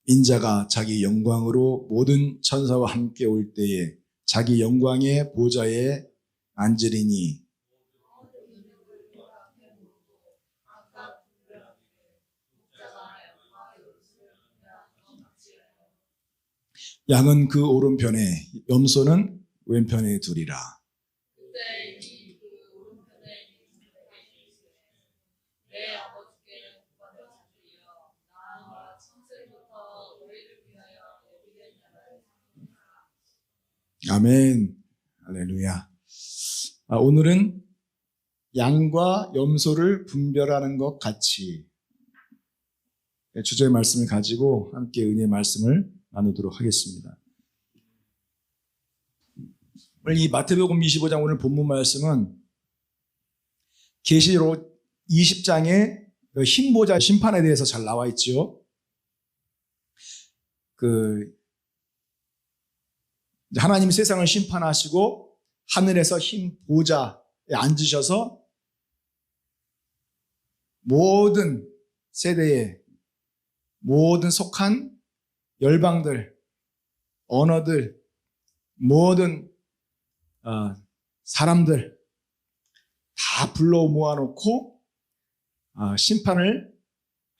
인자가 자기 영광으로 모든 천사와 함께 올 때에 자기 영광의 보좌에 앉으리니 양은 그 오른편에 염소는 왼편에 두리라. 아멘. 할렐루야. 오늘은 양과 염소를 분별하는 것 같이 주제의 말씀을 가지고 함께 은혜의 말씀을 나누도록 하겠습니다. 오늘 이 마태복음 25장 오늘 본문 말씀은 계시록 20장의 흰보자 심판에 대해서 잘 나와 있죠. 하나님 세상을 심판하시고 하늘에서 흰 보좌에 앉으셔서 모든 세대에 모든 속한 열방들, 언어들, 모든 사람들 다 불러 모아놓고 심판을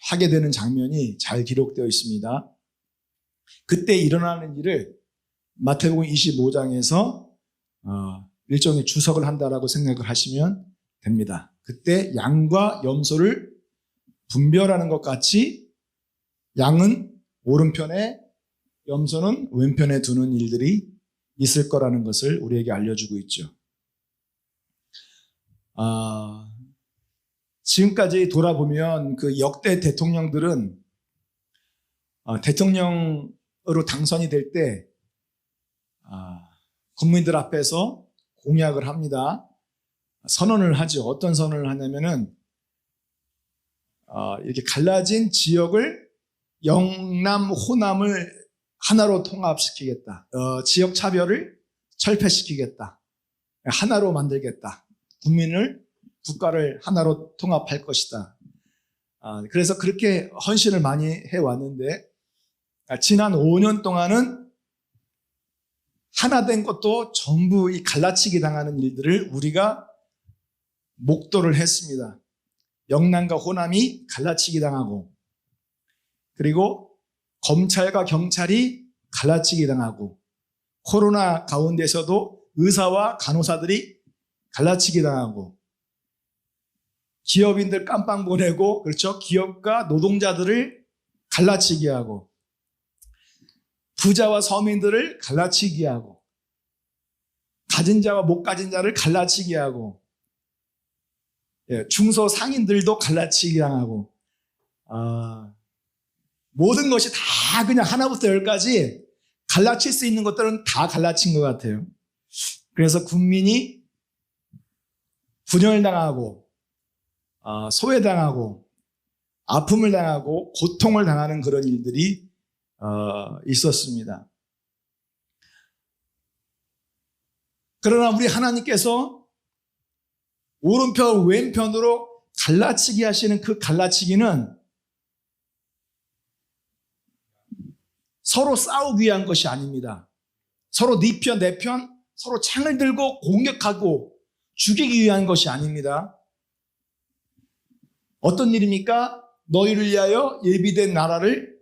하게 되는 장면이 잘 기록되어 있습니다. 그때 일어나는 일을 마태복음 25장에서 일종의 주석을 한다라고 생각을 하시면 됩니다. 그때 양과 염소를 분별하는 것 같이 양은 오른편에 염소는 왼편에 두는 일들이 있을 거라는 것을 우리에게 알려주고 있죠. 지금까지 돌아보면 그 역대 대통령들은 대통령으로 당선이 될 때 국민들 앞에서 공약을 합니다. 선언을 하죠. 어떤 선언을 하냐면은 이렇게 갈라진 지역을 영남, 호남을 하나로 통합시키겠다. 지역 차별을 철폐시키겠다. 하나로 만들겠다. 국가를 하나로 통합할 것이다. 그래서 그렇게 헌신을 많이 해왔는데 지난 5년 동안은 하나 된 것도 전부 이 갈라치기 당하는 일들을 우리가 목도를 했습니다. 영남과 호남이 갈라치기 당하고 그리고 검찰과 경찰이 갈라치기 당하고 코로나 가운데서도 의사와 간호사들이 갈라치기 당하고 기업인들 깜빵 보내고 그렇죠. 기업과 노동자들을 갈라치기 하고 부자와 서민들을 갈라치기 하고 가진 자와 못 가진 자를 갈라치기 하고 중소 상인들도 갈라치기 당하고 모든 것이 다 그냥 하나부터 열까지 갈라칠 수 있는 것들은 다 갈라친 것 같아요. 그래서 국민이 분열당하고 소외당하고 아픔을 당하고 고통을 당하는 그런 일들이 있었습니다. 그러나 우리 하나님께서 오른편 왼편으로 갈라치기 하시는 그 갈라치기는 서로 싸우기 위한 것이 아닙니다. 서로 네 편, 내 편, 서로 창을 들고 공격하고 죽이기 위한 것이 아닙니다. 어떤 일입니까? 너희를 위하여 예비된 나라를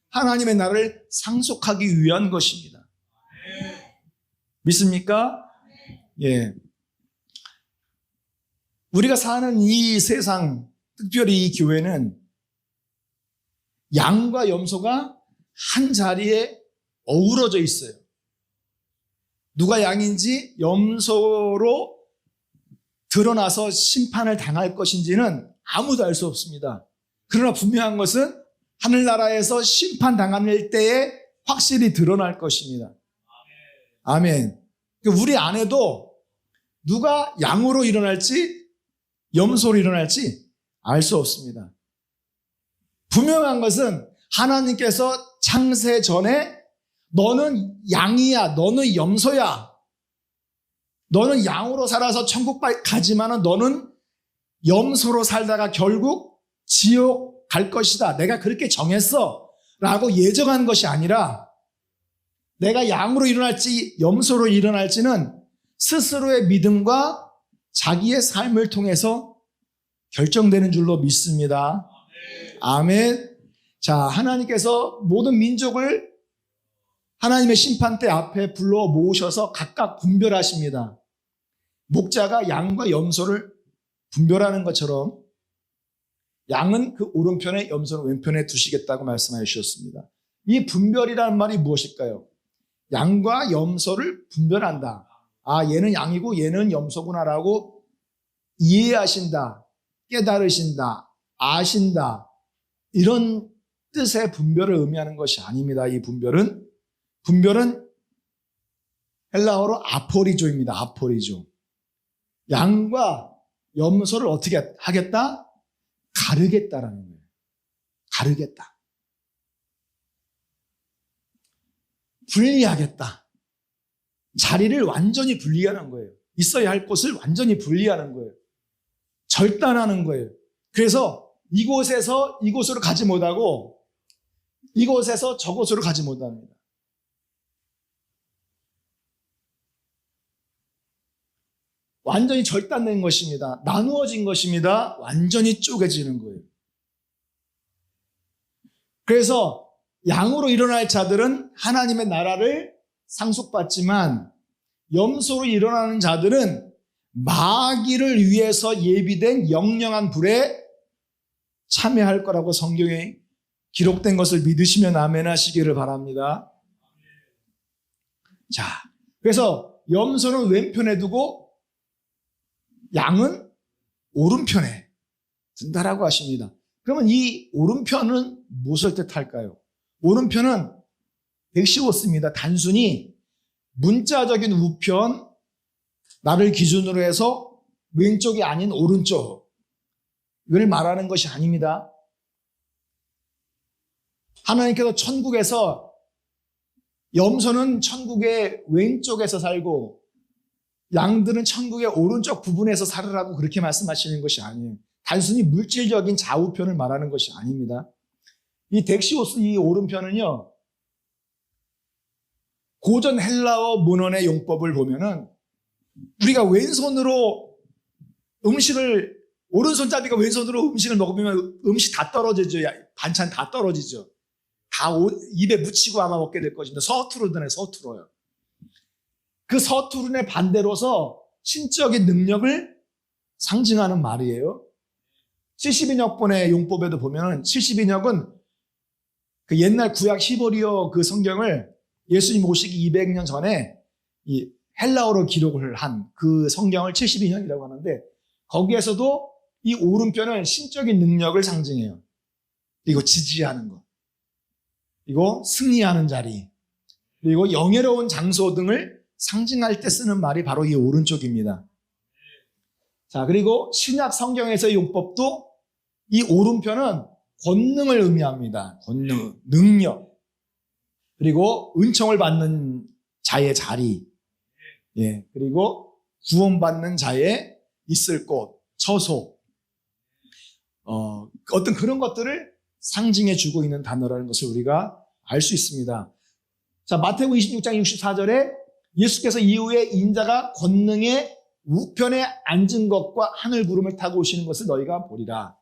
하나님의 나라를 상속하기 위한 것입니다. 믿습니까? 예. 우리가 사는 이 세상, 특별히 이 교회는 양과 염소가 한 자리에 어우러져 있어요. 누가 양인지 염소로 드러나서 심판을 당할 것인지는 아무도 알 수 없습니다. 그러나 분명한 것은 하늘나라에서 심판당할 때에 확실히 드러날 것입니다. 아멘. 우리 안에도 누가 양으로 일어날지 염소로 일어날지 알 수 없습니다. 분명한 것은 하나님께서 창세 전에 너는 양이야, 너는 염소야, 너는 양으로 살아서 천국 가지만은 너는 염소로 살다가 결국 지옥 갈 것이다. 내가 그렇게 정했어. 라고 예정한 것이 아니라 내가 양으로 일어날지 염소로 일어날지는 스스로의 믿음과 자기의 삶을 통해서 결정되는 줄로 믿습니다. 아멘. 자, 하나님께서 모든 민족을 하나님의 심판대 앞에 불러 모으셔서 각각 분별하십니다. 목자가 양과 염소를 분별하는 것처럼 양은 그 오른편에 염소는 왼편에 두시겠다고 말씀하여 주셨습니다. 이 분별이라는 말이 무엇일까요? 양과 염소를 분별한다. 아, 얘는 양이고 얘는 염소구나라고 이해하신다, 깨달으신다, 아신다, 이런 뜻의 분별을 의미하는 것이 아닙니다. 이 분별은 헬라어로 아포리조입니다. 아포리조. 양과 염소를 어떻게 하겠다? 가르겠다라는 거예요. 가르겠다. 분리하겠다. 자리를 완전히 분리하는 거예요. 있어야 할 곳을 완전히 분리하는 거예요. 절단하는 거예요. 그래서 이곳에서 이곳으로 가지 못하고 이곳에서 저곳으로 가지 못합니다. 완전히 절단된 것입니다. 나누어진 것입니다. 완전히 쪼개지는 거예요. 그래서 양으로 일어날 자들은 하나님의 나라를 상속받지만 염소로 일어나는 자들은 마귀를 위해서 예비된 영영한 불에 참여할 거라고 성경에 기록된 것을 믿으시면 아멘 하시기를 바랍니다. 자, 그래서 염소는 왼편에 두고 양은 오른편에 둔다라고 하십니다. 그러면 이 오른편은 무엇을 뜻할까요? 오른편은 엑시오스입니다. 단순히 문자적인 우편, 나를 기준으로 해서 왼쪽이 아닌 오른쪽을 말하는 것이 아닙니다. 하나님께서 천국에서 염소는 천국의 왼쪽에서 살고 양들은 천국의 오른쪽 부분에서 살으라고 그렇게 말씀하시는 것이 아니에요. 단순히 물질적인 좌우편을 말하는 것이 아닙니다. 이 덱시오스 이 오른편은요, 고전 헬라어 문헌의 용법을 보면은 우리가 왼손으로 음식을, 오른손잡이가 왼손으로 음식을 먹으면 음식 다 떨어지죠. 반찬 다 떨어지죠. 다 입에 묻히고 아마 먹게 될 것인데 서투르드네, 서투러요. 그 서투른의 반대로서 신적인 능력을 상징하는 말이에요. 72력본의 용법에도 보면 72력은 그 옛날 구약 히브리어 그 성경을 예수님 오시기 200년 전에 이 헬라어로 기록을 한 그 성경을 72력이라고 하는데 거기에서도 이 오른편은 신적인 능력을 상징해요. 그리고 지지하는 것, 그리고 승리하는 자리, 그리고 영예로운 장소 등을 상징할 때 쓰는 말이 바로 이 오른쪽입니다. 자, 그리고 신약 성경에서의 용법도 이 오른편은 권능을 의미합니다. 권능, 능력, 그리고 은총을 받는 자의 자리, 예, 그리고 구원받는 자의 있을 곳, 처소, 어떤 그런 것들을 상징해 주고 있는 단어라는 것을 우리가 알 수 있습니다. 자, 마태복음 26장 64절에 예수께서 이후에 인자가 권능의 우편에 앉은 것과 하늘 구름을 타고 오시는 것을 너희가 보리라.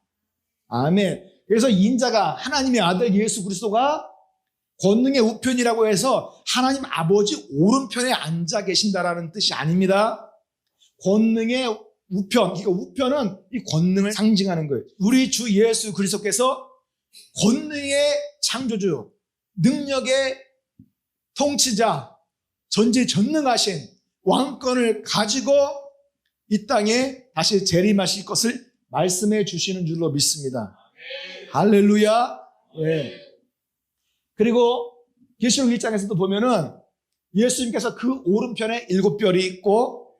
아멘. 그래서 인자가 하나님의 아들 예수 그리스도가 권능의 우편이라고 해서 하나님 아버지 오른편에 앉아 계신다라는 뜻이 아닙니다. 권능의 우편, 그러니까 우편은 이 권능을 상징하는 거예요. 우리 주 예수 그리스도께서 권능의 창조주, 능력의 통치자, 전지전능하신 왕권을 가지고 이 땅에 다시 재림하실 것을 말씀해 주시는 줄로 믿습니다. 할렐루야. 예. 그리고 계시록 1장에서도 보면은 예수님께서 그 오른편에 7별이 있고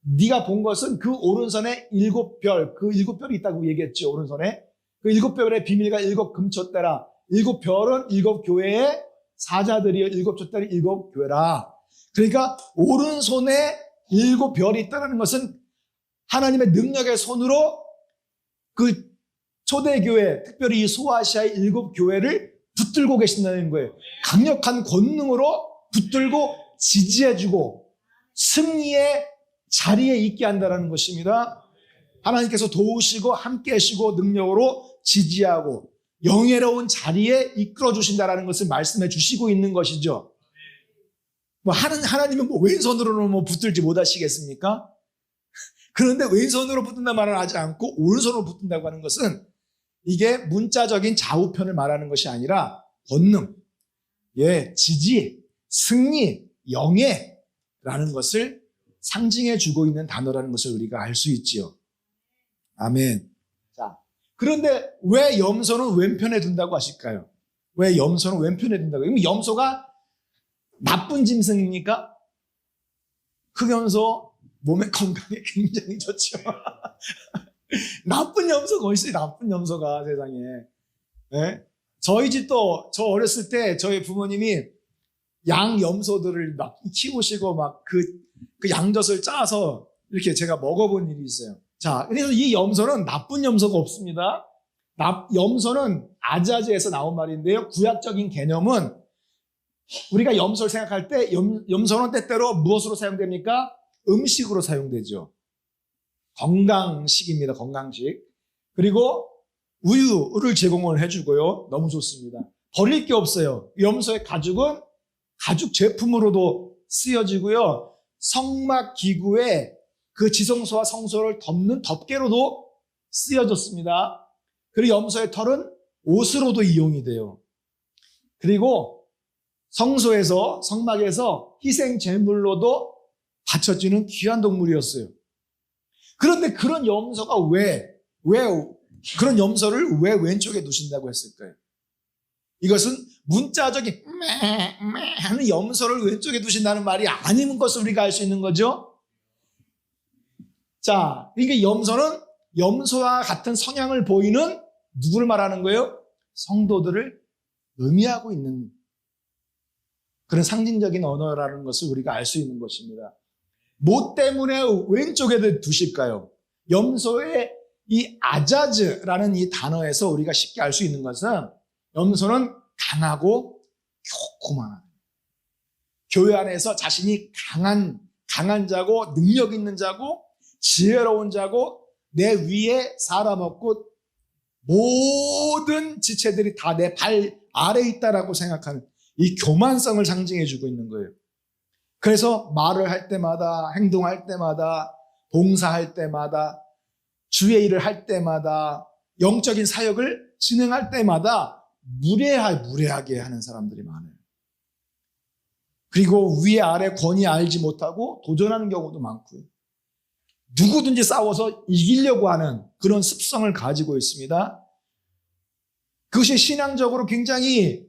네가 본 것은 그 오른손에 7별, 그 7별이 있다고 얘기했죠. 오른손에. 그 7별의 비밀과 7금촛대라. 7별은 7교회의 사자들이요. 7촛대는 7교회라. 그러니까 오른손에 7별이 있다는 것은 하나님의 능력의 손으로 그 초대교회, 특별히 이 소아시아의 7교회를 붙들고 계신다는 거예요. 강력한 권능으로 붙들고 지지해주고 승리의 자리에 있게 한다는 것입니다. 하나님께서 도우시고 함께 하시고 능력으로 지지하고 영예로운 자리에 이끌어 주신다는 것을 말씀해 주시고 있는 것이죠. 하나님은 왼손으로는 붙들지 못하시겠습니까? 그런데 왼손으로 붙든다 말을 하지 않고 오른손으로 붙든다고 하는 것은 이게 문자적인 좌우편을 말하는 것이 아니라 권능, 지지, 승리, 영예라는 것을 상징해 주고 있는 단어라는 것을 우리가 알 수 있지요. 아멘. 자, 그런데 왜 염소는 왼편에 둔다고 하실까요? 왜 염소는 왼편에 둔다고? 그럼 염소가 나쁜 짐승입니까? 흑염소 몸의 건강에 굉장히 좋죠. 나쁜 염소가 어디 있어요? 나쁜 염소가 세상에. 네? 저희 집도 저 어렸을 때 저희 부모님이 양 염소들을 막 키우시고 막 그 양젖을 짜서 이렇게 제가 먹어본 일이 있어요. 자, 그래서 이 염소는 나쁜 염소가 없습니다. 염소는 아자즈에서 나온 말인데요. 구약적인 개념은 우리가 염소를 생각할 때 염소는 때때로 무엇으로 사용됩니까? 음식으로 사용되죠. 건강식입니다. 건강식. 그리고 우유를 제공을 해주고요. 너무 좋습니다. 버릴 게 없어요. 염소의 가죽은 가죽 제품으로도 쓰여지고요. 성막 기구에 그 지성소와 성소를 덮는 덮개로도 쓰여졌습니다. 그리고 염소의 털은 옷으로도 이용이 돼요. 그리고 성소에서 성막에서 희생 제물로도 바쳐지는 귀한 동물이었어요. 그런데 그런 염소가 그런 염소를 왜 왼쪽에 두신다고 했을까요? 이것은 문자적인 하는 염소를 왼쪽에 두신다는 말이 아닌 것을 우리가 알 수 있는 거죠. 자, 그러니까 염소는 염소와 같은 성향을 보이는 누구를 말하는 거예요? 성도들을 의미하고 있는 그런 상징적인 언어라는 것을 우리가 알 수 있는 것입니다. 뭐 때문에 왼쪽에 두실까요? 염소의 이 아자즈라는 이 단어에서 우리가 쉽게 알 수 있는 것은 염소는 강하고 교만한, 교회 안에서 자신이 강한 자고 능력 있는 자고 지혜로운 자고 내 위에 사람 없고 모든 지체들이 다 내 발 아래에 있다라고 생각하는 이 교만성을 상징해 주고 있는 거예요. 그래서 말을 할 때마다, 행동할 때마다, 봉사할 때마다, 주의 일을 할 때마다, 영적인 사역을 진행할 때마다 무례하게 하는 사람들이 많아요. 그리고 위에 아래 권위 알지 못하고 도전하는 경우도 많고요. 누구든지 싸워서 이기려고 하는 그런 습성을 가지고 있습니다. 그것이 신앙적으로 굉장히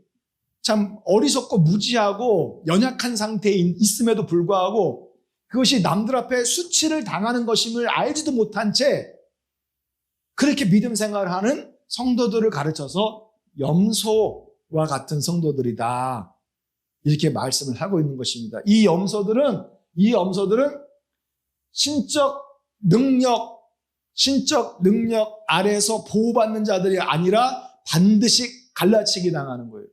참 어리석고 무지하고 연약한 상태에 있음에도 불구하고 그것이 남들 앞에 수치를 당하는 것임을 알지도 못한 채 그렇게 믿음 생활을 하는 성도들을 가르쳐서 염소와 같은 성도들이다. 이렇게 말씀을 하고 있는 것입니다. 이 염소들은 신적 능력 아래에서 보호받는 자들이 아니라 반드시 갈라치기 당하는 거예요.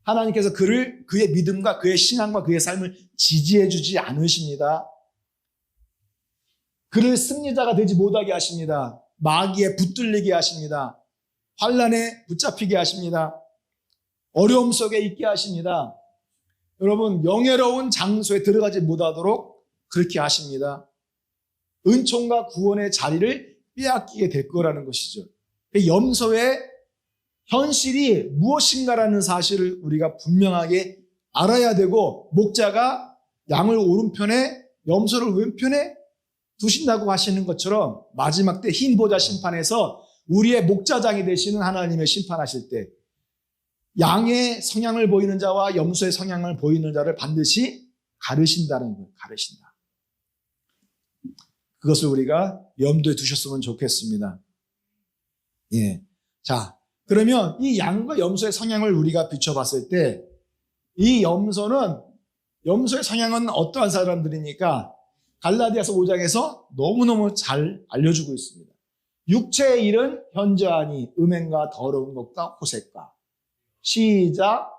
하나님께서 그의 믿음과 그의 신앙과 그의 삶을 지지해 주지 않으십니다. 그를 승리자가 되지 못하게 하십니다. 마귀에 붙들리게 하십니다. 환난에 붙잡히게 하십니다. 어려움 속에 있게 하십니다. 여러분, 영예로운 장소에 들어가지 못하도록 그렇게 하십니다. 은총과 구원의 자리를 빼앗기게 될 거라는 것이죠. 염소의 현실이 무엇인가라는 사실을 우리가 분명하게 알아야 되고, 목자가 양을 오른편에 염소를 왼편에 두신다고 하시는 것처럼 마지막 때 흰 보좌 심판에서 우리의 목자장이 되시는 하나님의 심판하실 때 양의 성향을 보이는 자와 염소의 성향을 보이는 자를 반드시 가르신다는 거예요. 가르신다. 그것을 우리가 염두에 두셨으면 좋겠습니다. 예. 자, 그러면 이 양과 염소의 성향을 우리가 비춰봤을 때 이 염소의 성향은 어떠한 사람들이니까 갈라디아서 5장에서 너무너무 잘 알려주고 있습니다. 육체의 일은 현저하니 음행과 더러운 것과 호색과, 시작.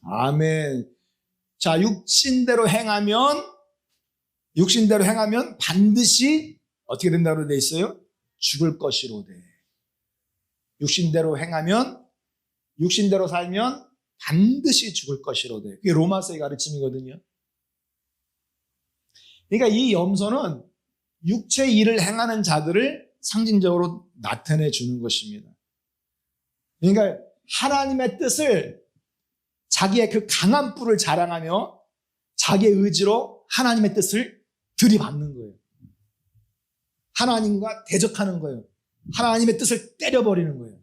아멘. 자, 육신대로 행하면 반드시 어떻게 된다고 돼 있어요? 죽을 것이로되. 육신대로 살면 반드시 죽을 것이로되. 그게 로마서의 가르침이거든요. 그러니까 이 염소는 육체 일을 행하는 자들을 상징적으로 나타내 주는 것입니다. 그러니까 하나님의 뜻을 자기의 그 강한 뿔을 자랑하며 자기의 의지로 하나님의 뜻을 들이받는 거예요. 하나님과 대적하는 거예요. 하나님의 뜻을 때려버리는 거예요.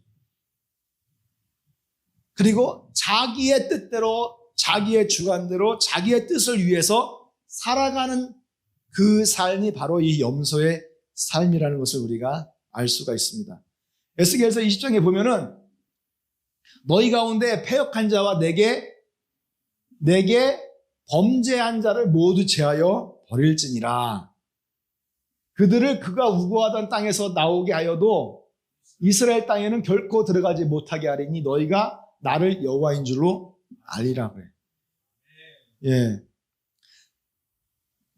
그리고 자기의 뜻대로, 자기의 주관대로, 자기의 뜻을 위해서 살아가는 그 삶이 바로 이 염소의 삶이라는 것을 우리가 알 수가 있습니다. 에스겔서 20장에 보면은 너희 가운데 패역한 자와 내게 범죄한 자를 모두 제하여 버릴지니라. 그들을 그가 우고하던 땅에서 나오게 하여도 이스라엘 땅에는 결코 들어가지 못하게 하리니 너희가 나를 여호와인 줄로 알리라 그래. 예.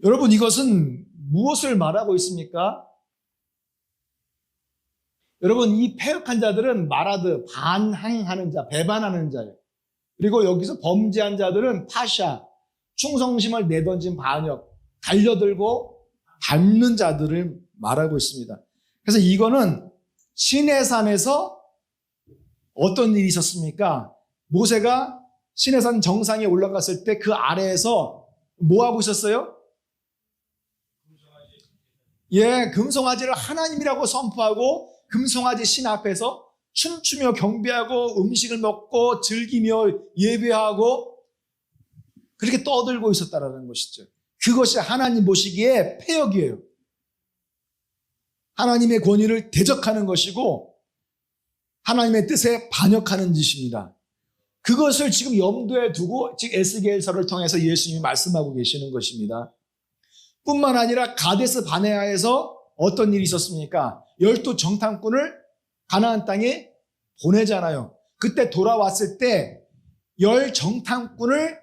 여러분, 이것은 무엇을 말하고 있습니까? 여러분, 이 패역한 자들은 마라드, 반항하는 자, 배반하는 자예요. 그리고 여기서 범죄한 자들은 파샤, 충성심을 내던진 반역, 달려들고 밟는 자들을 말하고 있습니다. 그래서 이거는 시내산에서 어떤 일이 있었습니까? 모세가 시내산 정상에 올라갔을 때 그 아래에서 뭐 하고 있었어요? 예, 금송아지를 하나님이라고 선포하고 금송아지 신 앞에서 춤추며 경배하고 음식을 먹고 즐기며 예배하고 그렇게 떠들고 있었다라는 것이죠. 그것이 하나님 보시기에 패역이에요. 하나님의 권위를 대적하는 것이고 하나님의 뜻에 반역하는 짓입니다. 그것을 지금 염두에 두고 지금 에스겔서를 통해서 예수님이 말씀하고 계시는 것입니다. 뿐만 아니라 가데스 바네아에서 어떤 일이 있었습니까? 12 정탐꾼을 가나안 땅에 보내잖아요. 그때 돌아왔을 때 10 정탐꾼을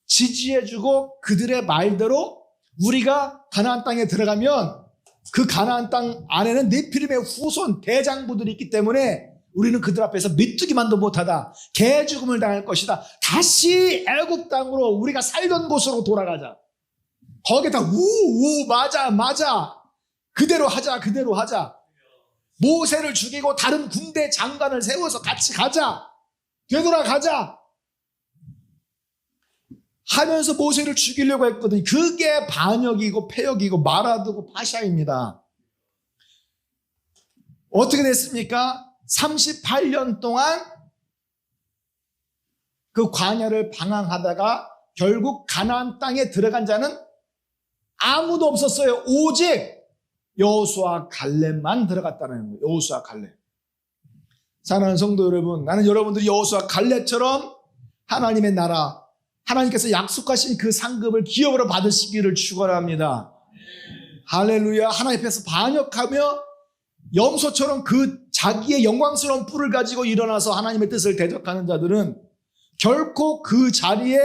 지지해주고 그들의 말대로 우리가 가나안 땅에 들어가면 그 가나안 땅 안에는 네피림의 후손 대장부들이 있기 때문에 우리는 그들 앞에서 메뚜기만도 못하다. 개 죽음을 당할 것이다. 다시 애굽 땅으로 우리가 살던 곳으로 돌아가자. 거기다 우우 맞아 그대로 하자. 모세를 죽이고 다른 군대 장관을 세워서 같이 가자. 되돌아가자 하면서 모세를 죽이려고 했거든요. 그게 반역이고 패역이고 마라드고 파샤입니다. 어떻게 됐습니까? 38년 동안 그 광야를 방황하다가 결국 가나안 땅에 들어간 자는 아무도 없었어요. 오직 여호수아 갈렙만 들어갔다는 거예요. 여호수아 갈렙. 사랑하는 성도 여러분, 나는 여러분들이 여호수아 갈렙처럼 하나님의 나라, 하나님께서 약속하신 그 상급을 기업으로 받으시기를 축원합니다. 할렐루야. 하나님 앞에서 반역하며 염소처럼 그 자기의 영광스러운 뿔을 가지고 일어나서 하나님의 뜻을 대적하는 자들은 결코 그 자리에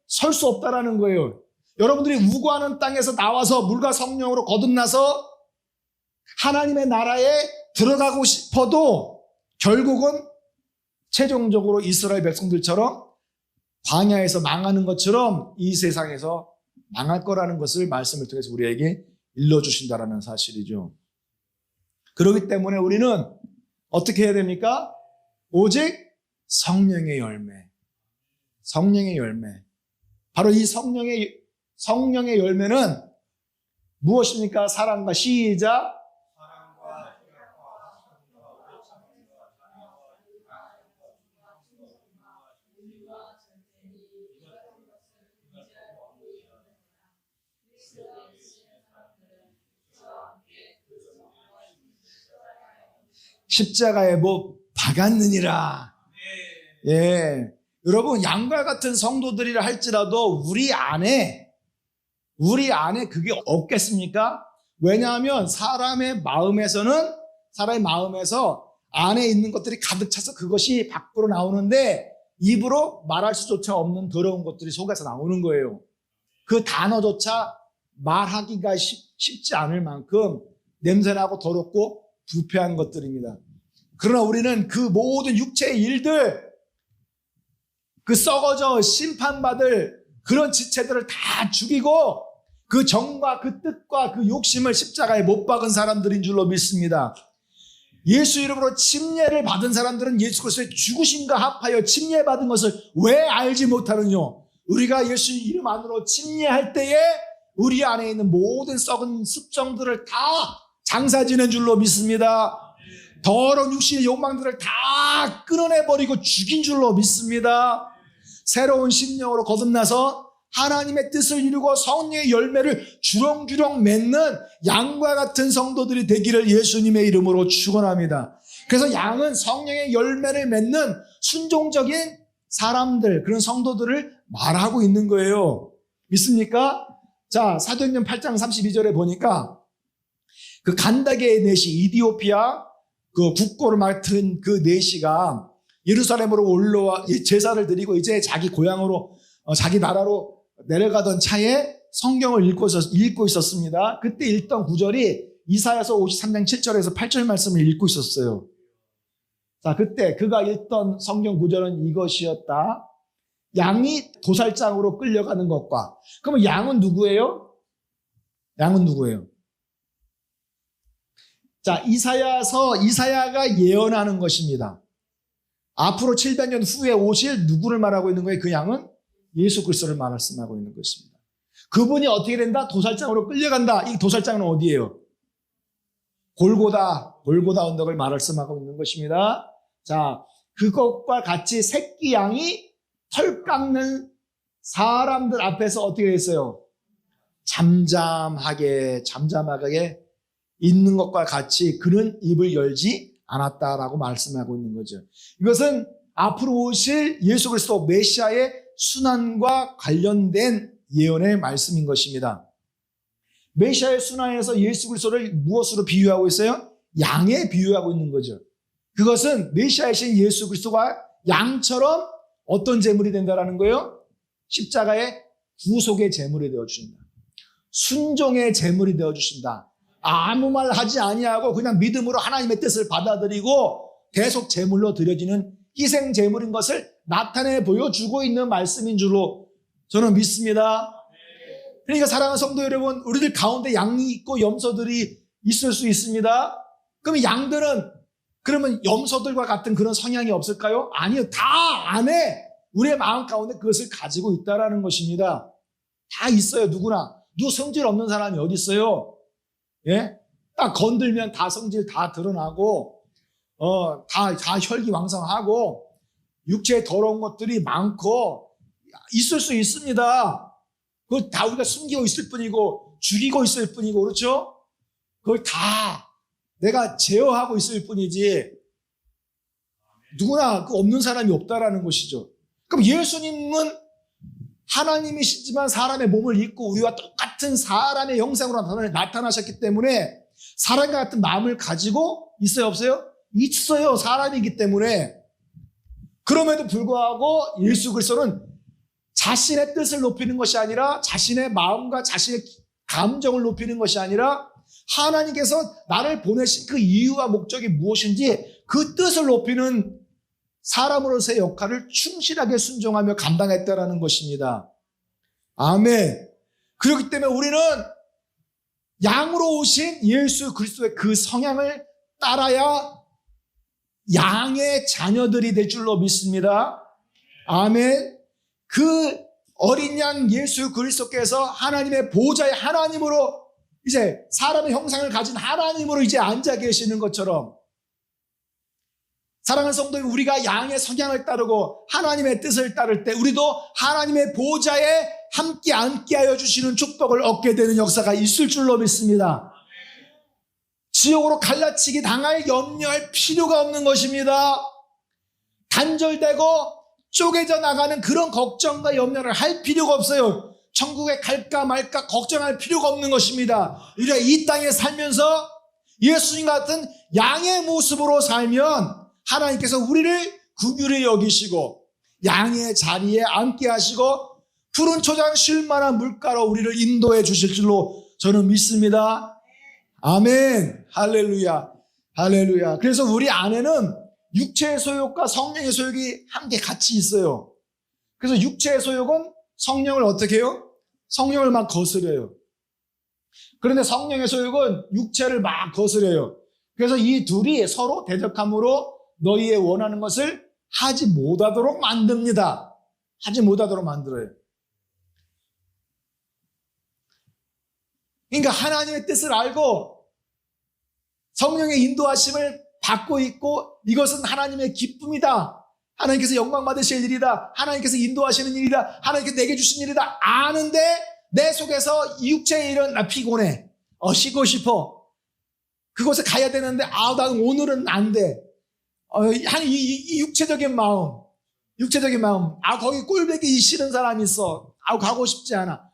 설 수 없다라는 거예요. 여러분들이 우고하는 땅에서 나와서 물과 성령으로 거듭나서 하나님의 나라에 들어가고 싶어도 결국은 최종적으로 이스라엘 백성들처럼 광야에서 망하는 것처럼 이 세상에서 망할 거라는 것을 말씀을 통해서 우리에게 일러주신다라는 사실이죠. 그렇기 때문에 우리는 어떻게 해야 됩니까? 오직 성령의 열매. 성령의 열매. 바로 이 성령의 열매는 무엇입니까? 사랑과 시작. 십자가에 못 박았느니라. 예. 여러분, 양과 같은 성도들이라 할지라도 우리 안에 그게 없겠습니까? 왜냐하면 사람의 마음에서 안에 있는 것들이 가득 차서 그것이 밖으로 나오는데 입으로 말할 수조차 없는 더러운 것들이 속에서 나오는 거예요. 그 단어조차 말하기가 쉽지 않을 만큼 냄새나고 더럽고 부패한 것들입니다. 그러나 우리는 그 모든 육체의 일들, 그 썩어져 심판받을 그런 지체들을 다 죽이고 그 정과 그 뜻과 그 욕심을 십자가에 못 박은 사람들인 줄로 믿습니다. 예수 이름으로 침례를 받은 사람들은 예수 그리스도의 죽으심과 합하여 침례받은 것을 왜 알지 못하느냐? 우리가 예수 이름 안으로 침례할 때에 우리 안에 있는 모든 썩은 습성들을 다 장사지는 줄로 믿습니다. 더러운 육신의 욕망들을 다 끊어내버리고 죽인 줄로 믿습니다. 새로운 심령으로 거듭나서 하나님의 뜻을 이루고 성령의 열매를 주렁주렁 맺는 양과 같은 성도들이 되기를 예수님의 이름으로 축원합니다. 그래서 양은 성령의 열매를 맺는 순종적인 사람들, 그런 성도들을 말하고 있는 거예요. 믿습니까? 자, 사도행전 8장 32절에 보니까 그 간다게의 내시, 이디오피아 그 국고를 맡은 그 내시가 예루살렘으로 올라와 제사를 드리고 이제 자기 고향으로 자기 나라로 내려가던 차에 성경을 읽고 있었습니다. 그때 읽던 구절이 이사야서 53장 7절에서 8절 말씀을 읽고 있었어요. 자, 그때 그가 읽던 성경 구절은 이것이었다. 양이 도살장으로 끌려가는 것과. 그러면 양은 누구예요? 양은 누구예요? 자, 이사야가 예언하는 것입니다. 앞으로 700년 후에 오실 누구를 말하고 있는 거예요? 그 양은 예수 그리스도를 말씀하고 있는 것입니다. 그분이 어떻게 된다? 도살장으로 끌려간다. 이 도살장은 어디예요? 골고다 언덕을 말씀하고 있는 것입니다. 자, 그것과 같이 새끼 양이 털 깎는 사람들 앞에서 어떻게 됐어요? 잠잠하게 있는 것과 같이 그는 입을 열지 않았다라고 말씀하고 있는 거죠. 이것은 앞으로 오실 예수 그리스도 메시아의 순환과 관련된 예언의 말씀인 것입니다. 메시아의 순환에서 예수 그리스도를 무엇으로 비유하고 있어요? 양에 비유하고 있는 거죠. 그것은 메시아이신 예수 그리스도가 양처럼 어떤 제물이 된다라는 거예요? 십자가의 구속의 제물이 되어주신다. 순종의 제물이 되어주신다. 아무 말 하지 아니하고 그냥 믿음으로 하나님의 뜻을 받아들이고 계속 제물로 드려지는 희생 제물인 것을 나타내 보여주고 있는 말씀인 줄로 저는 믿습니다. 그러니까 사랑하는 성도 여러분, 우리들 가운데 양이 있고 염소들이 있을 수 있습니다. 그러면 양들은 그러면 염소들과 같은 그런 성향이 없을까요? 아니요. 다 안에 우리의 마음 가운데 그것을 가지고 있다라는 것입니다. 다 있어요. 누구나. 누구 성질 없는 사람이 어디 있어요? 예? 딱 건들면 다 성질 다 드러나고 다 혈기왕성하고 육체에 더러운 것들이 많고 있을 수 있습니다. 그걸 다 우리가 숨기고 있을 뿐이고 죽이고 있을 뿐이고 그렇죠? 그걸 다 내가 제어하고 있을 뿐이지 누구나 그 없는 사람이 없다라는 것이죠. 그럼 예수님은 하나님이시지만 사람의 몸을 입고 우리와 똑같은 사람의 형상으로 나타나셨기 때문에 사람과 같은 마음을 가지고 있어요, 없어요? 있어요. 사람이기 때문에. 그럼에도 불구하고 예수 그리스도는 자신의 뜻을 높이는 것이 아니라 자신의 마음과 자신의 감정을 높이는 것이 아니라 하나님께서 나를 보내신 그 이유와 목적이 무엇인지 그 뜻을 높이는 사람으로서의 역할을 충실하게 순종하며 감당했다라는 것입니다. 아멘. 그렇기 때문에 우리는 양으로 오신 예수 그리스도의 그 성향을 따라야 양의 자녀들이 될 줄로 믿습니다. 아멘. 그 어린 양 예수 그리스도께서 하나님의 보좌의 하나님으로 이제 사람의 형상을 가진 하나님으로 이제 앉아 계시는 것처럼 사랑하는 성도님, 우리가 양의 성향을 따르고 하나님의 뜻을 따를 때 우리도 하나님의 보좌의 함께 앉게 하여 주시는 축복을 얻게 되는 역사가 있을 줄로 믿습니다. 지옥으로 갈라치기 당할 염려할 필요가 없는 것입니다. 단절되고 쪼개져 나가는 그런 걱정과 염려를 할 필요가 없어요. 천국에 갈까 말까 걱정할 필요가 없는 것입니다. 우리가 이 땅에 살면서 예수님 같은 양의 모습으로 살면 하나님께서 우리를 긍휼히 여기시고 양의 자리에 앉게 하시고 푸른 초장 쉴 만한 물가로 우리를 인도해 주실 줄로 저는 믿습니다. 아멘. 할렐루야. 할렐루야. 그래서 우리 안에는 육체의 소욕과 성령의 소욕이 함께 같이 있어요. 그래서 육체의 소욕은 성령을 어떻게 해요? 성령을 막 거스려요. 그런데 성령의 소욕은 육체를 막 거스려요. 그래서 이 둘이 서로 대적함으로 너희의 원하는 것을 하지 못하도록 만듭니다. 하지 못하도록 만들어요. 그러니까 하나님의 뜻을 알고 성령의 인도하심을 받고 있고 이것은 하나님의 기쁨이다. 하나님께서 영광 받으실 일이다. 하나님께서 인도하시는 일이다. 하나님께서 내게 주신 일이다. 아는데 내 속에서 이 육체의 일은 나 피곤해. 쉬고 싶어. 그곳에 가야 되는데 난 오늘은 안 돼. 이 육체적인 마음. 거기 꼴배기 싫은 사람이 있어. 가고 싶지 않아.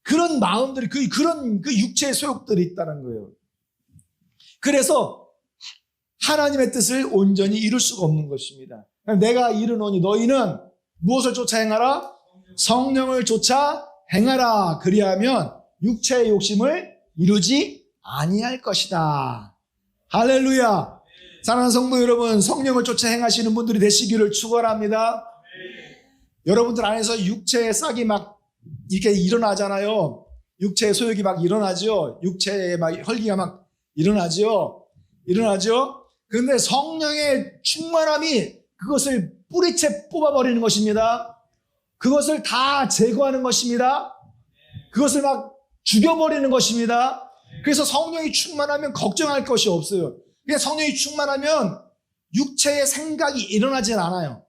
그런 마음들이 그런 육체의 소욕들이 있다는 거예요. 그래서 하나님의 뜻을 온전히 이룰 수가 없는 것입니다. 내가 이르노니 너희는 무엇을 쫓아 행하라? 성령을 쫓아 행하라. 그리하면 육체의 욕심을 이루지 아니할 것이다. 할렐루야. 사랑하는 성도 여러분, 성령을 쫓아 행하시는 분들이 되시기를 축원합니다. 여러분들 안에서 육체의 싹이 막 이렇게 일어나잖아요. 육체의 소욕이 막 일어나죠. 육체의 막 혈기가 막 일어나죠. 그런데 성령의 충만함이 그것을 뿌리채 뽑아버리는 것입니다. 그것을 다 제거하는 것입니다. 그것을 막 죽여버리는 것입니다. 그래서 성령이 충만하면 걱정할 것이 없어요. 그냥 성령이 충만하면 육체의 생각이 일어나진 않아요.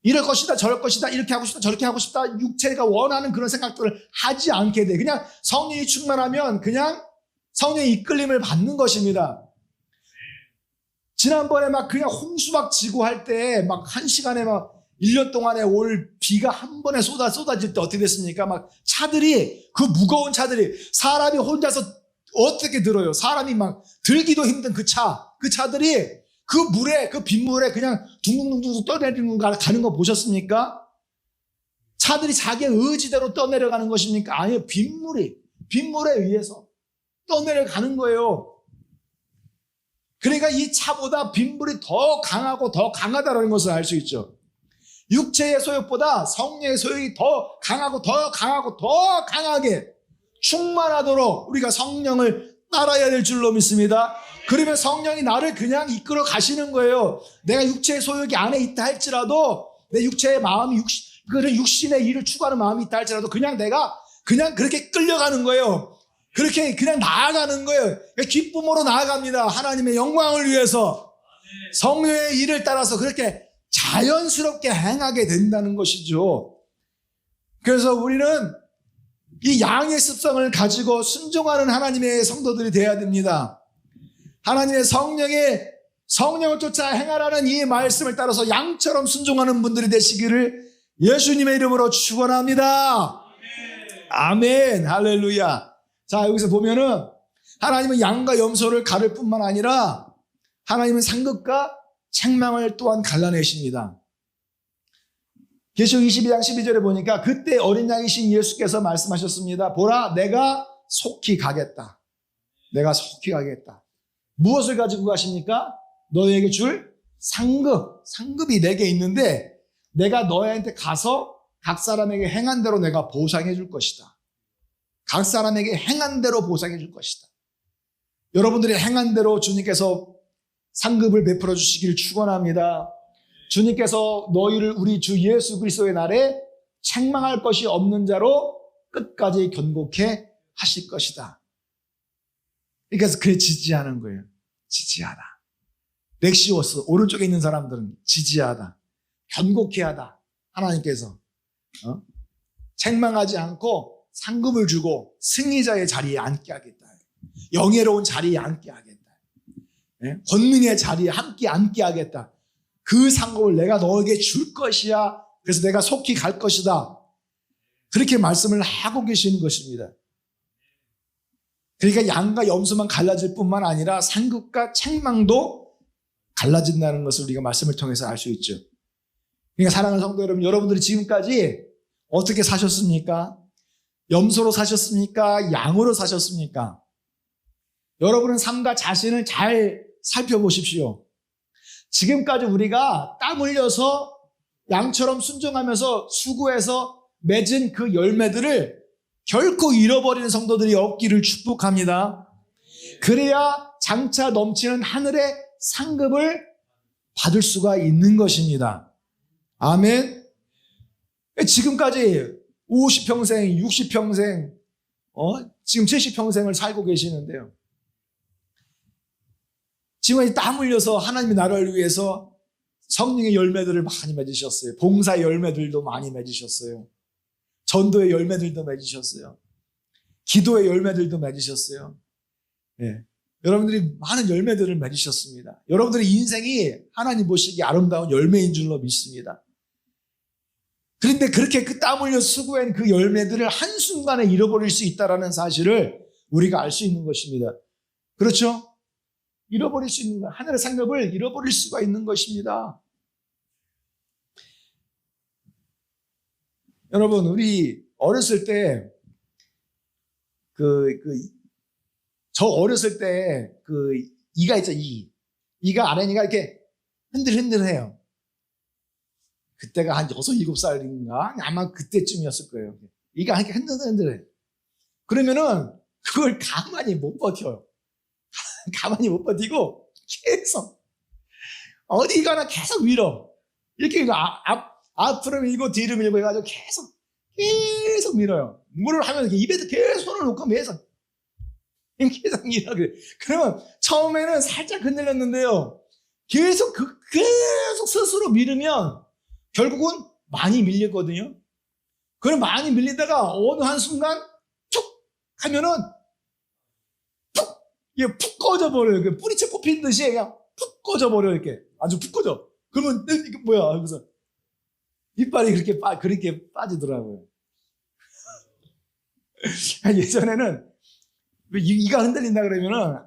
이럴 것이다, 저럴 것이다, 이렇게 하고 싶다, 저렇게 하고 싶다, 육체가 원하는 그런 생각들을 하지 않게 돼. 그냥 성령이 충만하면 그냥 성령의 이끌림을 받는 것입니다. 지난번에 막 그냥 홍수 막 지고 할 때 막 한 시간에 막 1년 동안에 올 비가 한 번에 쏟아질 때 어떻게 됐습니까? 막 차들이, 그 무거운 차들이 사람이 혼자서 어떻게 들어요? 사람이 막 들기도 힘든 그 차들이 그 물에, 그 빗물에 그냥 둥둥둥둥 떠내리는 거 가는 거 보셨습니까? 차들이 자기의 의지대로 떠내려가는 것입니까? 아니요. 빗물에 의해서 떠내려가는 거예요. 그러니까 이 차보다 빗물이 더 강하고 더 강하다는 것을 알 수 있죠. 육체의 소욕보다 성령의 소욕이 더 강하고 더 강하게 충만하도록 우리가 성령을 따라야 될 줄로 믿습니다. 그러면 성령이 나를 그냥 이끌어 가시는 거예요. 내가 육체의 소욕이 안에 있다 할지라도 내 육체의 마음이 그런 육신의 일을 추구하는 마음이 있다 할지라도 그냥 내가 그냥 그렇게 끌려가는 거예요. 그렇게 그냥 나아가는 거예요. 기쁨으로 나아갑니다. 하나님의 영광을 위해서 성령의 일을 따라서 그렇게 자연스럽게 행하게 된다는 것이죠. 그래서 우리는 이 양의 습성을 가지고 순종하는 하나님의 성도들이 되어야 됩니다. 하나님의 성령을 쫓아 행하라는 이 말씀을 따라서 양처럼 순종하는 분들이 되시기를 예수님의 이름으로 축원합니다. 아멘. 할렐루야. 자, 여기서 보면은 하나님은 양과 염소를 가를 뿐만 아니라 하나님은 상급과 책망을 또한 갈라내십니다. 계시록 22장 12절에 보니까 그때 어린 양이신 예수께서 말씀하셨습니다. 보라, 내가 속히 가겠다. 무엇을 가지고 가십니까? 너희에게 줄 상급이 내게 있는데 내가 너희한테 가서 각 사람에게 행한 대로 내가 보상해 줄 것이다. 각 사람에게 행한 대로 보상해 줄 것이다. 여러분들이 행한 대로 주님께서 상급을 베풀어 주시기를 축원합니다. 주님께서 너희를 우리 주 예수 그리스도의 날에 책망할 것이 없는 자로 끝까지 견고케 하실 것이다. 그래서 그래 지지하는 거예요. 지지하다. 렉시오스 오른쪽에 있는 사람들은 지지하다. 견고케 하다. 하나님께서 책망하지 않고 상급을 주고 승리자의 자리에 앉게 하겠다. 영예로운 자리에 앉게 하겠다. 권능의 자리에 함께 앉게 하겠다. 그 상급을 내가 너에게 줄 것이야. 그래서 내가 속히 갈 것이다. 그렇게 말씀을 하고 계시는 것입니다. 그러니까 양과 염소만 갈라질 뿐만 아니라 상급과 책망도 갈라진다는 것을 우리가 말씀을 통해서 알 수 있죠. 그러니까 사랑하는 성도 여러분, 여러분들이 지금까지 어떻게 사셨습니까? 염소로 사셨습니까? 양으로 사셨습니까? 여러분은 삶과 자신을 잘 살펴보십시오. 지금까지 우리가 땀 흘려서 양처럼 순종하면서 수고해서 맺은 그 열매들을 결코 잃어버리는 성도들이 없기를 축복합니다. 그래야 장차 넘치는 하늘의 상급을 받을 수가 있는 것입니다. 아멘. 지금까지 50평생, 60평생, 지금 70평생을 살고 계시는데요. 지금 땀 흘려서 하나님의 나라를 위해서 성령의 열매들을 많이 맺으셨어요. 봉사의 열매들도 많이 맺으셨어요. 전도의 열매들도 맺으셨어요. 기도의 열매들도 맺으셨어요. 네. 여러분들이 많은 열매들을 맺으셨습니다. 여러분들의 인생이 하나님 보시기에 아름다운 열매인 줄로 믿습니다. 그런데 그렇게 그 땀 흘려 수고한 그 열매들을 한순간에 잃어버릴 수 있다는 사실을 우리가 알 수 있는 것입니다. 그렇죠? 잃어버릴 수 있는 것, 하늘의 상급을 잃어버릴 수가 있는 것입니다. 여러분, 우리 어렸을 때 저 어렸을 때 이가 있죠, 이가 아래니가 이렇게 흔들흔들해요. 그때가 한 6, 7살인가? 아마 그때쯤이었을 거예요. 이가 이렇게 흔들흔들해. 그러면은 그걸 가만히 못 버텨요. 가만히 못 버티고 계속 어디 가나 계속 밀어. 이렇게 앞으로 밀고 뒤로 밀고 해가지고 계속 밀어요. 물을 하면 입에서 계속 손을 놓고 계속 밀어. 그러면 처음에는 살짝 흔들렸는데요. 계속 스스로 밀으면 결국은 많이 밀렸거든요. 그럼 많이 밀리다가 어느 한순간 툭 하면은 이게 푹 꺼져버려요. 뿌리채 뽑힌 듯이 그냥 푹 꺼져버려요. 이렇게. 아주 푹 꺼져. 그러면, 이게 뭐야? 그래서 이빨이 그렇게 빠지더라고요. 예전에는 이가 흔들린다 그러면은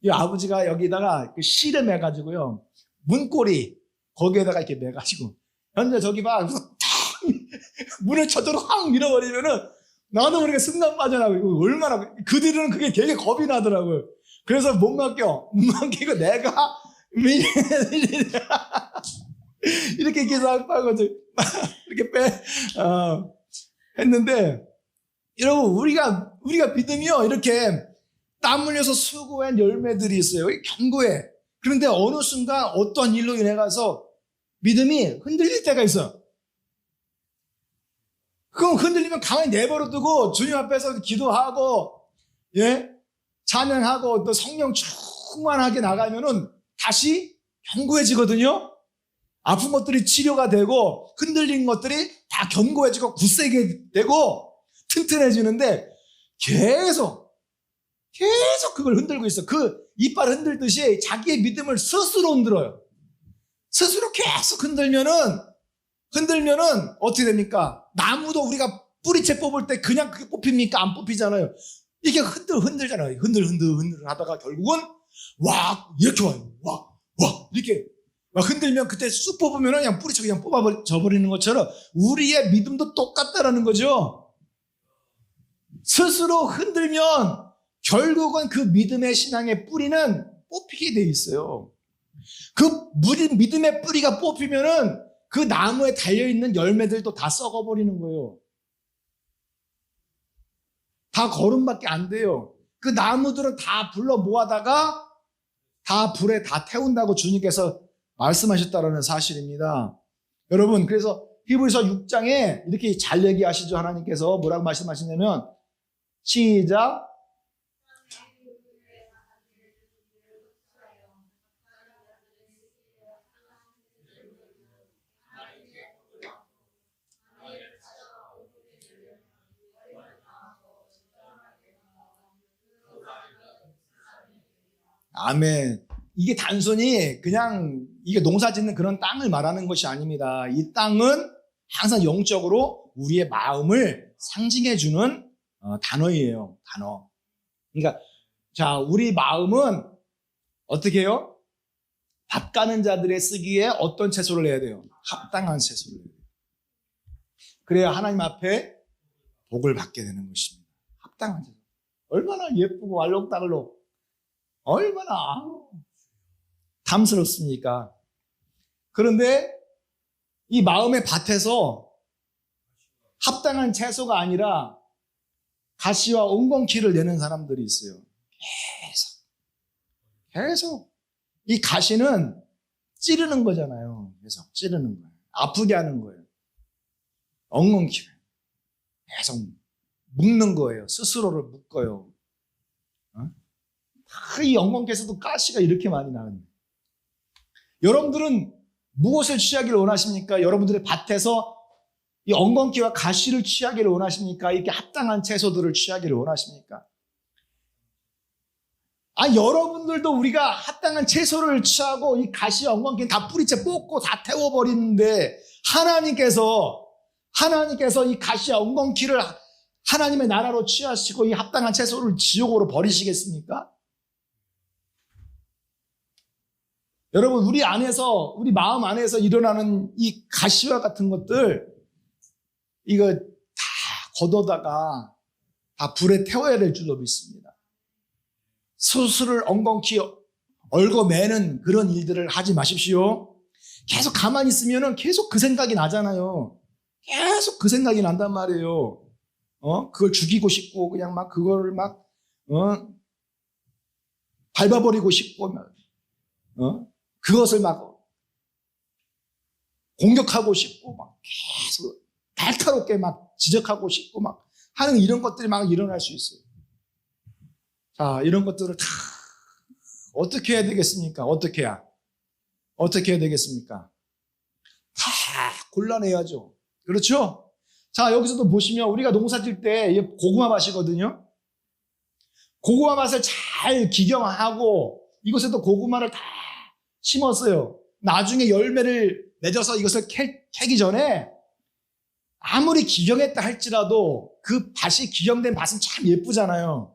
이 아버지가 여기다가 씨름해가지고요. 문고리 거기에다가 이렇게 매가지고. 현재 저기 봐. 문을 저절로 확 밀어버리면은 나도 모르게 순간 빠져나가고. 얼마나, 그들은 그게 되게 겁이 나더라고요. 그래서 못 맡기고 내가 이렇게 기사하고 이렇게 했는데, 여러분, 우리가 믿으며 이렇게 땀 흘려서 수고한 열매들이 있어요. 견고해. 그런데 어느 순간 어떠한 일로 인해 가서 믿음이 흔들릴 때가 있어요. 그럼 흔들리면 가만히 내버려 두고 주님 앞에서 기도하고, 찬양하고 또 성령 충만하게 나가면은 다시 견고해지거든요. 아픈 것들이 치료가 되고 흔들린 것들이 다 견고해지고 굳세게 되고 튼튼해지는데 계속 그걸 흔들고 있어. 그 이빨 흔들듯이 자기의 믿음을 스스로 흔들어요. 스스로 계속 흔들면은 어떻게 됩니까? 나무도 우리가 뿌리채 뽑을 때 그냥 그게 뽑힙니까? 안 뽑히잖아요. 이게 흔들잖아요. 흔들 하다가 결국은 이렇게 와요. 이렇게 흔들면 그때 쑥 뽑으면 그냥 뿌리채 그냥 뽑아버리는 것처럼 우리의 믿음도 똑같다라는 거죠. 스스로 흔들면 결국은 그 믿음의 신앙의 뿌리는 뽑히게 돼 있어요. 그 믿음의 뿌리가 뽑히면은 그 나무에 달려있는 열매들도 다 썩어버리는 거예요. 다 거름밖에 안 돼요. 그 나무들은 다 불러 모아다가 다 불에 다 태운다고 주님께서 말씀하셨다는 사실입니다. 여러분, 그래서 히브리서 6장에 이렇게 잘 얘기하시죠. 하나님께서 뭐라고 말씀하시냐면, 시작. 아멘. 이게 단순히 그냥 이게 농사 짓는 그런 땅을 말하는 것이 아닙니다. 이 땅은 항상 영적으로 우리의 마음을 상징해주는 단어예요. 단어. 그러니까 자, 우리 마음은 어떻게 해요? 밥 가는 자들의 쓰기에 어떤 채소를 해야 돼요? 합당한 채소를 해야 돼요. 그래야 하나님 앞에 복을 받게 되는 것입니다. 합당한 채소. 얼마나 예쁘고 알록달록, 얼마나 탐스럽습니까? 그런데 이 마음의 밭에서 합당한 채소가 아니라 가시와 엉겅퀴를 내는 사람들이 있어요. 계속. 이 가시는 찌르는 거잖아요. 계속 찌르는 거예요. 아프게 하는 거예요. 엉겅퀴를 계속 묶는 거예요. 스스로를 묶어요. 이 엉겅퀴에서도 가시가 이렇게 많이 나는데, 여러분들은 무엇을 취하기를 원하십니까? 여러분들의 밭에서 이 엉겅퀴와 가시를 취하기를 원하십니까? 이렇게 합당한 채소들을 취하기를 원하십니까? 여러분들도 우리가 합당한 채소를 취하고 이 가시와 엉겅퀴는 다 뿌리채 뽑고 다 태워버리는데, 하나님께서 이 가시와 엉겅퀴를 하나님의 나라로 취하시고 이 합당한 채소를 지옥으로 버리시겠습니까? 여러분, 우리 마음 안에서 일어나는 이 가시와 같은 것들, 이거 다 걷어다가 다 불에 태워야 될 줄로 믿습니다. 스스로를 엉겅퀴 얽어매는 그런 일들을 하지 마십시오. 계속 가만히 있으면 계속 그 생각이 나잖아요. 계속 그 생각이 난단 말이에요. 그걸 죽이고 싶고, 그냥 막 그거를 막, 밟아버리고 싶고, 그것을 막 공격하고 싶고, 막 계속 날카롭게 막 지적하고 싶고, 막 하는 이런 것들이 막 일어날 수 있어요. 자, 이런 것들을 다 어떻게 해야 되겠습니까? 어떻게 해야 되겠습니까? 다 골라내야죠. 그렇죠? 자, 여기서도 보시면 우리가 농사 질 때 고구마 밭이거든요. 고구마 밭을 잘 기경하고 이곳에도 고구마를 다 심었어요. 나중에 열매를 맺어서 이것을 캐기 전에 아무리 기경했다 할지라도 그 밭이 기경된 밭은 참 예쁘잖아요.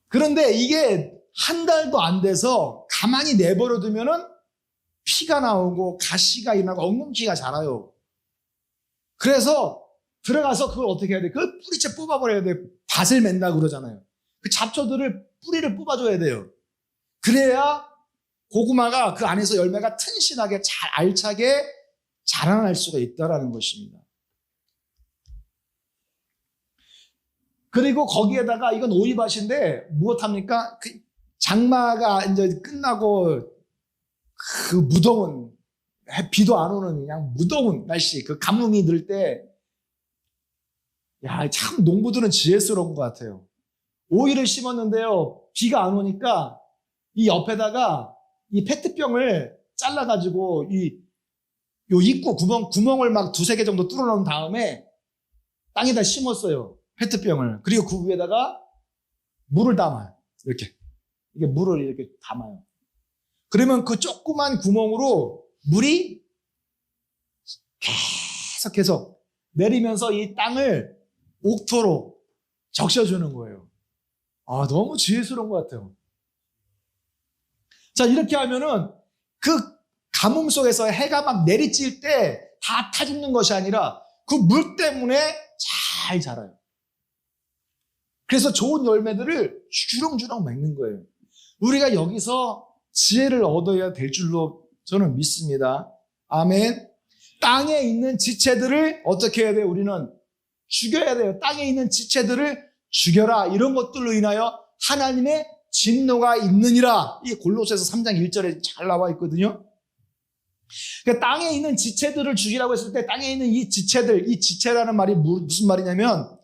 그런데 이게 한 달도 안 돼서 가만히 내버려 두면은 피가 나오고 가시가 일어나고 엉겅퀴가 자라요. 그래서 들어가서 그걸 어떻게 해야 돼? 그 뿌리채 뽑아버려야 돼. 밭을 맨다 그러잖아요. 그 잡초들을 뿌리를 뽑아줘야 돼요. 그래야 고구마가 그 안에서 열매가 튼실하게 잘 알차게 자라날 수가 있다라는 것입니다. 그리고 거기에다가 이건 오이밭인데 무엇합니까? 그 장마가 이제 끝나고 그 무더운 비도 안 오는 그냥 무더운 날씨, 그 가뭄이 들 때, 야, 참 농부들은 지혜스러운 것 같아요. 오이를 심었는데요, 비가 안 오니까 이 옆에다가 이 페트병을 잘라가지고 요 입구 구멍을 막 2-3개 정도 뚫어놓은 다음에 땅에다 심었어요. 페트병을. 그리고 그 위에다가 물을 담아요. 이렇게. 이게 물을 이렇게 담아요. 그러면 그 조그만 구멍으로 물이 계속해서 내리면서 이 땅을 옥토로 적셔주는 거예요. 너무 지혜스러운 것 같아요. 자, 이렇게 하면은 그 가뭄 속에서 해가 막 내리칠 때 다 타 죽는 것이 아니라 그 물 때문에 잘 자라요. 그래서 좋은 열매들을 주렁주렁 맺는 거예요. 우리가 여기서 지혜를 얻어야 될 줄로 저는 믿습니다. 아멘. 땅에 있는 지체들을 어떻게 해야 돼요? 우리는 죽여야 돼요. 땅에 있는 지체들을 죽여라. 이런 것들로 인하여 하나님의 진노가 있느니라. 이 골로새서 3장 1절에 잘 나와 있거든요. 그러니까 땅에 있는 지체들을 죽이라고 했을 때 땅에 있는 이 지체라는 말이 무슨 말이냐면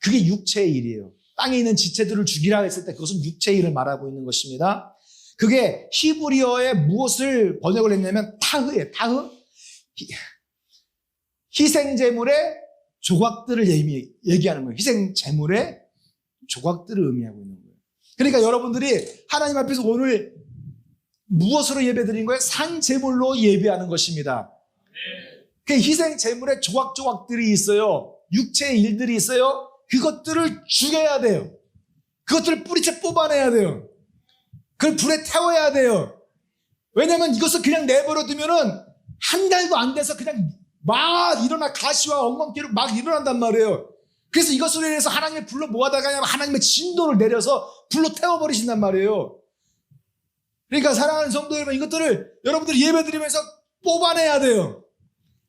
그게 육체의 일이에요. 땅에 있는 지체들을 죽이라고 했을 때 그것은 육체의 일을 말하고 있는 것입니다. 그게 히브리어에 무엇을 번역을 했냐면 타흐예요. 타흐. 희생제물의 조각들을 얘기하는 거예요. 희생제물의 조각들을 의미하고 있는 거예요. 그러니까 여러분들이 하나님 앞에서 오늘 무엇으로 예배드린 거예요? 산제물로 예배하는 것입니다. 그 희생 제물에 조각조각들이 있어요. 육체의 일들이 있어요. 그것들을 죽여야 돼요. 그것들을 뿌리채 뽑아내야 돼요. 그걸 불에 태워야 돼요. 왜냐하면 이것을 그냥 내버려 두면은 한 달도 안 돼서 그냥 막 일어나 가시와 엉망기로 막 일어난단 말이에요. 그래서 이것으로 인해서 하나님의 불로 뭐하다가 하냐면 하나님의 진도를 내려서 불로 태워버리신단 말이에요. 그러니까 사랑하는 성도 여러분, 이것들을 여러분들이 예배드리면서 뽑아내야 돼요.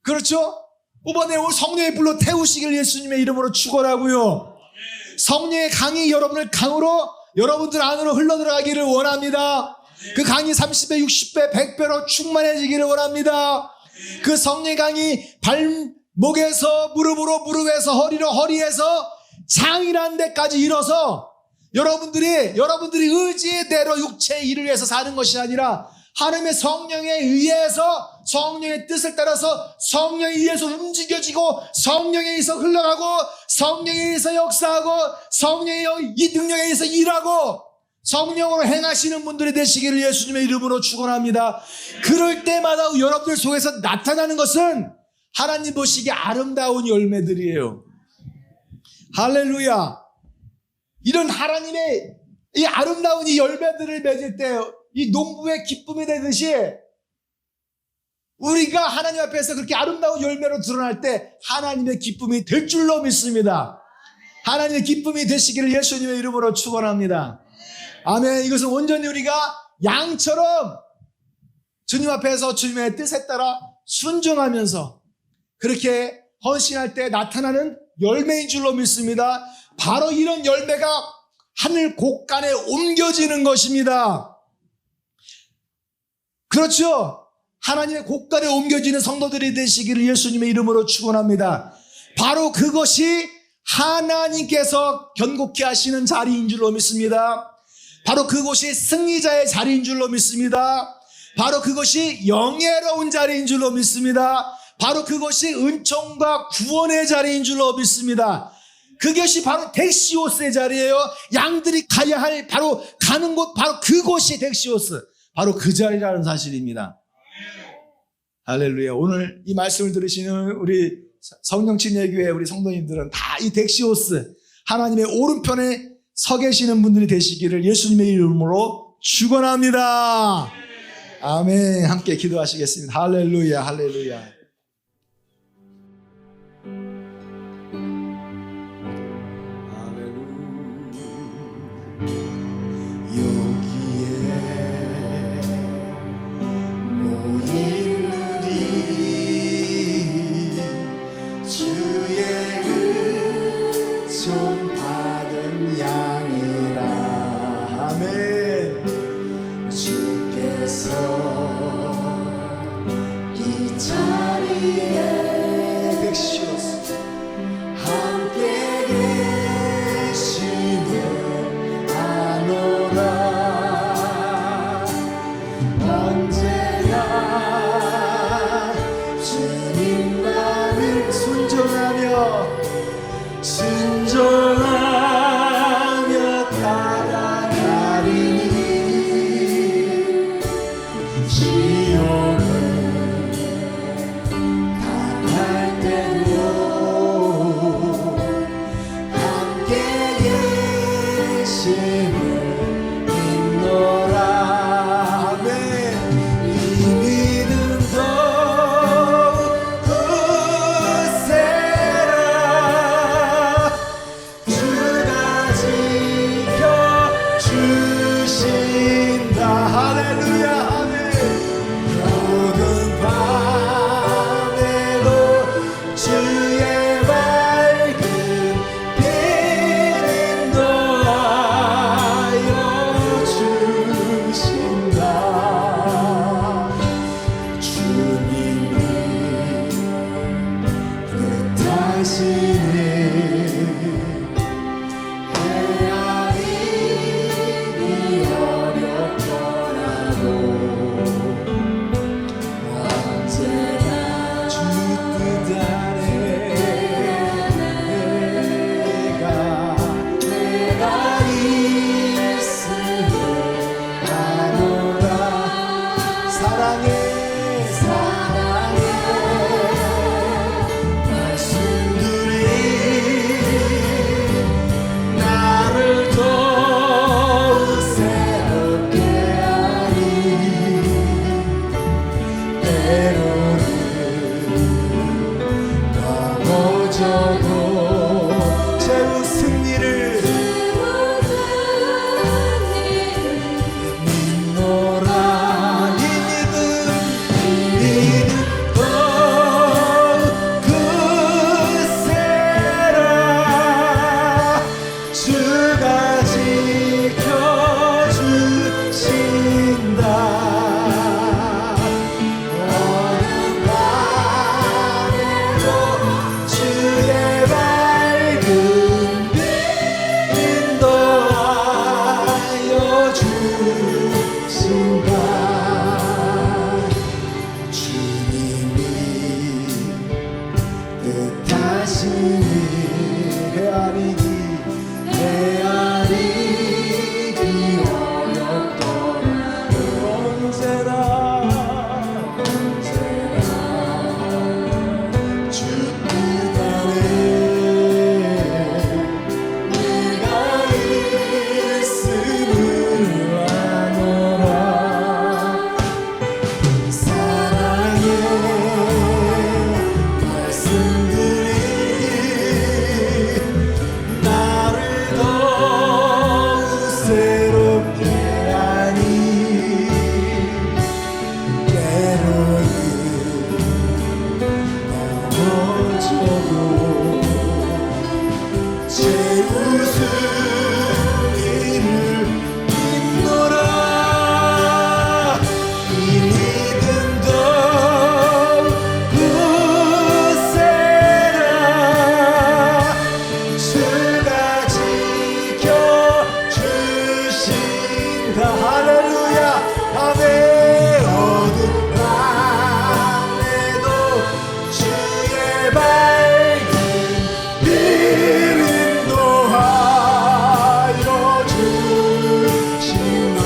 그렇죠? 뽑아내고 성령의 불로 태우시길 예수님의 이름으로 축원하고요. 성령의 강이 여러분을 강으로 여러분들 안으로 흘러들어가기를 원합니다. 그 강이 30배, 60배, 100배로 충만해지기를 원합니다. 그 성령의 강이 발목에서 무릎으로, 무릎에서 허리로, 허리에서 장이라는 데까지 이뤄서 여러분들이 의지의 대로 육체의 일을 위해서 사는 것이 아니라 하나님의 성령에 의해서 성령의 뜻을 따라서 성령에 의해서 움직여지고 성령에 의해서 흘러가고 성령에 의해서 역사하고 성령의 이 능력에 의해서 일하고 성령으로 행하시는 분들이 되시기를 예수님의 이름으로 축원합니다. 그럴 때마다 여러분들 속에서 나타나는 것은 하나님 보시기에 아름다운 열매들이에요. 할렐루야. 이런 하나님의 이 아름다운 이 열매들을 맺을 때 이 농부의 기쁨이 되듯이 우리가 하나님 앞에서 그렇게 아름다운 열매로 드러날 때 하나님의 기쁨이 될 줄로 믿습니다. 하나님의 기쁨이 되시기를 예수님의 이름으로 축원합니다. 아멘. 이것은 온전히 우리가 양처럼 주님 앞에서 주님의 뜻에 따라 순종하면서 그렇게 헌신할 때 나타나는 열매인 줄로 믿습니다. 바로 이런 열매가 하늘 곳간에 옮겨지는 것입니다. 그렇죠? 하나님의 곳간에 옮겨지는 성도들이 되시기를 예수님의 이름으로 축원합니다. 바로 그것이 하나님께서 견고케 하시는 자리인 줄로 믿습니다. 바로 그것이 승리자의 자리인 줄로 믿습니다. 바로 그것이 영예로운 자리인 줄로 믿습니다. 바로 그것이 은총과 구원의 자리인 줄로 믿습니다. 그것이 바로 덱시오스의 자리예요. 양들이 가야 할 바로 가는 곳, 바로 그곳이 덱시오스, 바로 그 자리라는 사실입니다. 할렐루야. 오늘 이 말씀을 들으시는 우리 성령침례교회 우리 성도님들은 다 이 덱시오스 하나님의 오른편에 서 계시는 분들이 되시기를 예수님의 이름으로 축원합니다. 아멘. 함께 기도하시겠습니다. 할렐루야, 할렐루야. 자신이 헤아리기 어렵더라. 언제나 주 뜻 안에 내가 있음을 아노라. 사랑의 말씀들이 나를 더욱 새롭게 하니 때로는 넘어져도 제 웃음이를 잊노라. 이 믿음도 굳세라. 주가 지켜주신다. 할렐루야. 아멘. 어둠 밤에도 주의 밝은 빛 인도하여 주신다.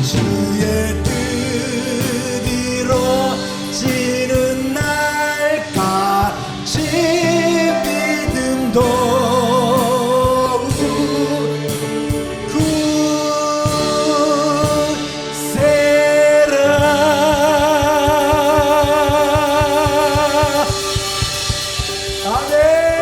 주의 뜻 이루어지는 날까지 믿음도 굳세라. 아멘.